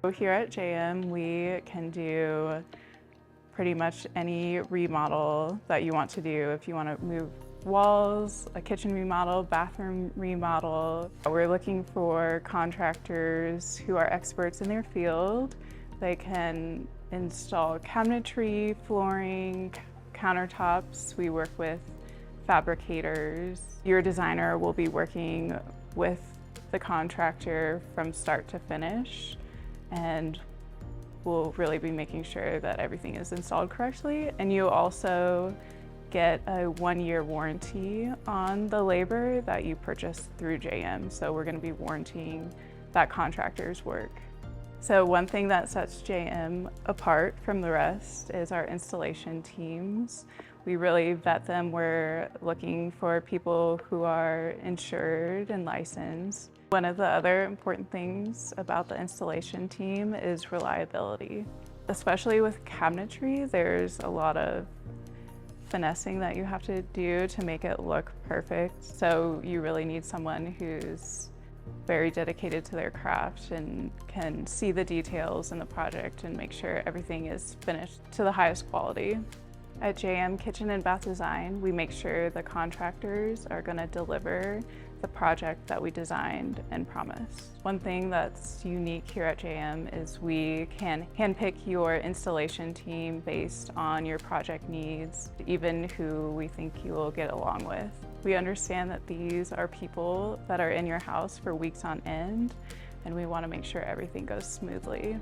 So here at JM, we can do pretty much any remodel that you want to do. If you want to move walls, a kitchen remodel, bathroom remodel. We're looking for contractors who are experts in their field. They can install cabinetry, flooring, countertops. We work with fabricators. Your designer will be working with the contractor from start to finish, and we'll really be making sure that everything is installed correctly. And you also get a 1-year warranty on the labor that you purchase through JM. So we're going to be warranting that contractor's work. So one thing that sets JM apart from the rest is our installation teams. We really vet them. We're looking for people who are insured and licensed. One of the other important things about the installation team is reliability. Especially with cabinetry, there's a lot of finessing that you have to do to make it look perfect. So you really need someone who's very dedicated to their craft and can see the details in the project and make sure everything is finished to the highest quality. At JM Kitchen and Bath Design, we make sure the contractors are going to deliver the project that we designed and promised. One thing that's unique here at JM is we can handpick your installation team based on your project needs, even who we think you will get along with. We understand that these are people that are in your house for weeks on end, and we want to make sure everything goes smoothly.